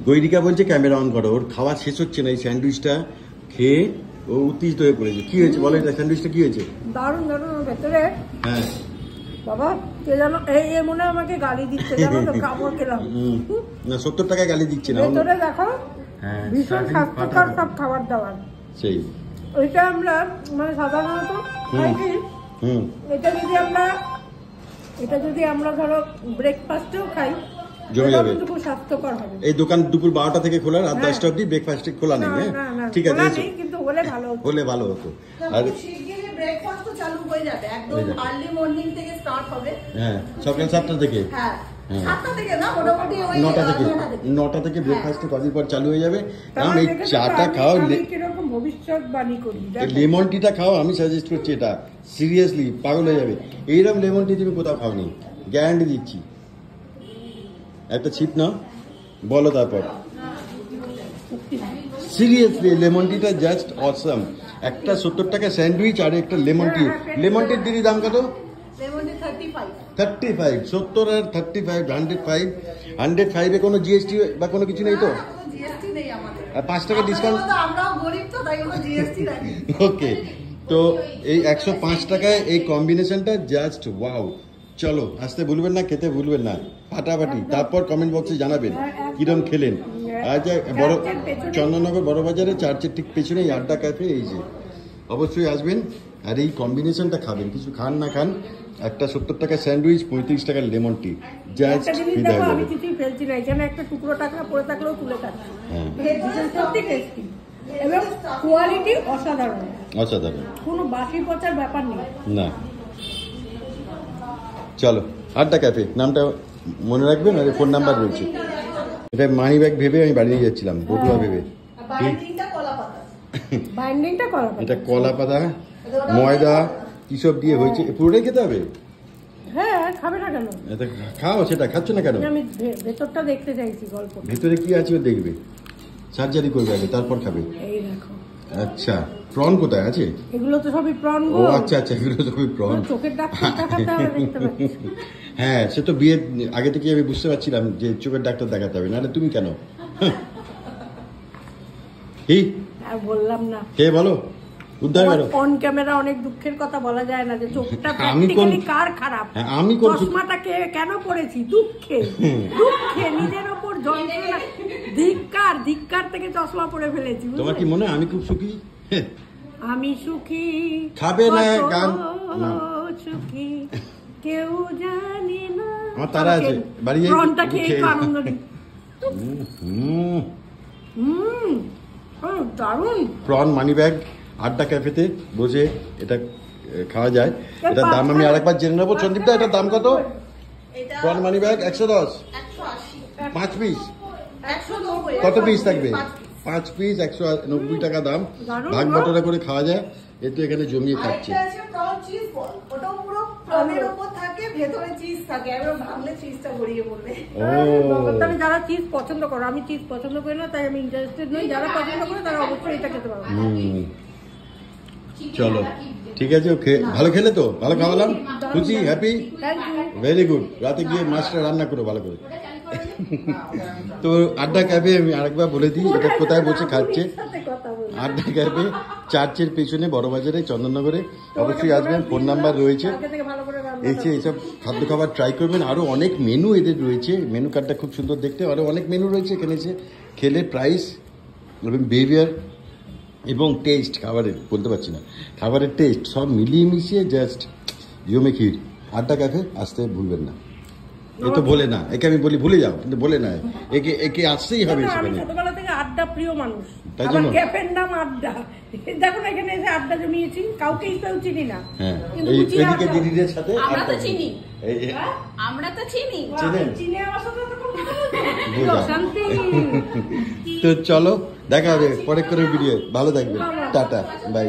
গৈরিকা বলছে camera on করো, ওর খাওয়া শেষ হচ্ছে না, এই স্যান্ডউইচটা খেয়ে ও উত্তেজিত হয়ে পড়েছে। কি হয়েছে বলো, এটা স্যান্ডউইচটা কি হয়েছে? দারুণ দারুণ ভেতরে। হ্যাঁ বাবা কে জানো এই মনে আমাকে গালি দিচ্ছে জানো তো, কাপড় খেলাম না 70 টাকা গালি দিচ্ছে না। ভেতরে দেখো হ্যাঁ ভীষণ স্বাস্থ্যকর সব খাবার দাবার। সেই ওইটা আমরা মানে সাধারণত খাই কি, এটা যদি আমরা ধরো ব্রেকফাস্টেও খাই জমে যাবে, খুব স্বাস্থ্যকর হবে। এই দোকান দুপুর 12টা থেকে খোলা, রাত 10টা অবধি ব্রেকফাস্টে খোলা নেই। হ্যাঁ ঠিক আছে, কিন্তু হলে ভালো হতো। আর ব্রেকফাস্টও চালু হয়ে যাবে, একদম আর্লি মর্নিং থেকে স্টার্ট হবে। হ্যাঁ সকাল 7টা থেকে, হ্যাঁ 7টা থেকে না, মোটামুটি ওই 9টা থেকে ব্রেকফাস্ট কদিন পর চালু হয়ে যাবে। কারণ এই চাটা খাও, কিরকম ভবিষ্যৎবাণী করি, লেমন টিটা খাও, আমি সাজেস্ট করছি এটা, সিরিয়াসলি পাগল হয়ে যাবে। এইরকম লেমন টি তুমি কোথাও খাওনি, গ্যারান্টি দিচ্ছি। একটা ছিপ নাও, বলো তারপর। সিরিয়াসলি লেমন টিটা জাস্ট অসাম। একটা 70 টাকা স্যান্ডউইচ আর একটা লেমন টি। লেমন টির দিদি দাম কত? 35। 70 আর 35, 105 এ কোনো জিএসটি বা কোনো কিছু নেই তো? আর 5 টাকা ডিসকাউন্ট। ওকে, তো এই 105 টাকায় এই কম্বিনেশনটা জাস্ট ওয়াও। চলো আসতে ভুলবেন না, খেতে ভুলবেন না, ফাটাফাটি। তারপর কমেন্ট বক্সে জানাবেন কিরম খেলেন। আজ বড় চন্দননগর বড় বাজারে চার্চের ঠিক পেছনে এই আড্ডা ক্যাফে, এই যে অবশ্যই আসবেন আর এই কম্বিনেশনটা খাবেন। কিছু খান না খান, একটা 70 টাকা স্যান্ডউইচ, 35 টাকার লেমন টি, জাস্ট ফিদা হয়ে যাবে। কিছুই ফেলছি না, এখানে একটা টুকরো টাকা পড়ে থাকলেও তুলে থাকছে। সত্যি টেস্টি এবং কোয়ালিটি অসাধারণ, অসাধারণ, কোনো বাসি পচার ব্যাপার নেই। না চলো আড্ডা ক্যাফে নামটা মনে রাখবেন, আর ফোন নাম্বার রয়েছে। এটা মানি ব্যাগ ভেবে আমি বাড়ি নিয়ে যাচ্ছিলাম, বটুয়া ভেবে। এটা কলা পাতা, ময়দা কিসব দিয়ে হয়েছে, পুরোটাই খেতে হবে। হ্যাঁ খাবে না কেন? এটা খাও, সেটা খাচ্ছ না কেন? আমি ভেতরটা দেখতে চাইছি, গল্প ভেতরে কি আছে ও দেখবে, সার্জারি করবে আগে তারপর খাবে। এই দেখো। আচ্ছা প্রন কোথায় আছে? এগুলো তো সবই প্রন গো। ও আচ্ছা আচ্ছা, এগুলো সবই প্রন। চোখের ডাক্তার দেখাতে হবে, দেখতে পাচ্ছি। হ্যাঁ সে তো বিয়ের আগে থেকে আমি বুঝতে পারছিলাম যে চোখের ডাক্তার দেখাতে হবে, নাহলে তুমি কেন? কি আর বললাম না, কে বলো উদ্ধার করো। অন ক্যামেরা অনেক দুঃখের কথা বলা যায় না, যে চোখটা প্র্যাকটিক্যালি কার খারাপ। আমি কোন চশমাটা কেন পড়েছি? দুঃখে দুঃখে নিজের ওপর যন্ত্রণা, ধিক্কার থেকে চশমা পরে ফেলেছি। তোমার কি মনে হয় আমি খুব সুখী? আমি সুখী, খাবে না গান সুখী কেউ জানি না। আমার তারা আছে বাড়ি যাই, প্রনটা খেয়ে আনন্দ দিই। দারুণ প্রন মানি ব্যাগ আড্ডা ক্যাফেতে বসে এটা খাওয়া যায়। এটার দাম আমি আরেকবার জেনে নেবো। সন্দীপ দা এটার দাম কত? Prawn money bag 110, 5 piece. কত পিস থাকবে? 5 পিস, 190 টাকা দাম। ভাগ বটরা করে খাওয়া যায়। এ তো এখানে জমিয়ে খাচ্ছে। যারা চিজ পছন্দ করো, আমি চিজ পছন্দ করি না, তাই আমি ইন্টারেস্টেড নই। যারা পছন্দ করে তারা অবশ্যই এটা খেতে পারবে। চলো ঠিক আছে, ওকে ভালো খেলে তো, ভালো খাওয়ালাম, খুশি, হ্যাপি, ভেরি গুড। রাতে গিয়ে মাছটা রান্না করো ভালো করে। তো আড্ডা ক্যাফে আমি আরেকবার বলে দিই এটা কোথায় বসে খাচ্ছে। আড্ডা ক্যাফে চার্চের পেছনে বড়বাজারে চন্দননগরে, অবশ্যই আসবেন, ফোন নাম্বার রয়েছে। এসে এইসব খাদ্য খাবার ট্রাই করবেন। আরও অনেক মেনু এদের রয়েছে, মেনু কার্ডটা খুব সুন্দর দেখতে, আরও অনেক মেনু রয়েছে। এখানে এসে খেলে প্রাইস এবং বিহেভিয়ার এবং টেস্ট, খাবারের বলতে পারছি না, খাবারের টেস্ট সব মিলিয়ে মিশিয়ে জাস্ট জমে ক্ষীর। আড্ডা ক্যাফে আসতে ভুলবেন না। এ তো বলে না, একে আমি বলি ভুলে যাও, কিন্তু বলে না, একে আসতেই হবে সেখানে। ছোটবেলা থেকে আড্ডা প্রিয় মানুষ, তাই জন্য ক্যাফের নাম আড্ডা। দেখো এখানে এসে আড্ডা জমিয়েছি, কাউকে চিনি না। হ্যাঁ এদিকে দিদিদের সাথে আমরা তো চিনি, আমরা তো চিনি, চিনি আমার সাথে তো চলো দেখা হবে পরে করে ভিডিও। ভালো থাকবেন, টাটা বাই।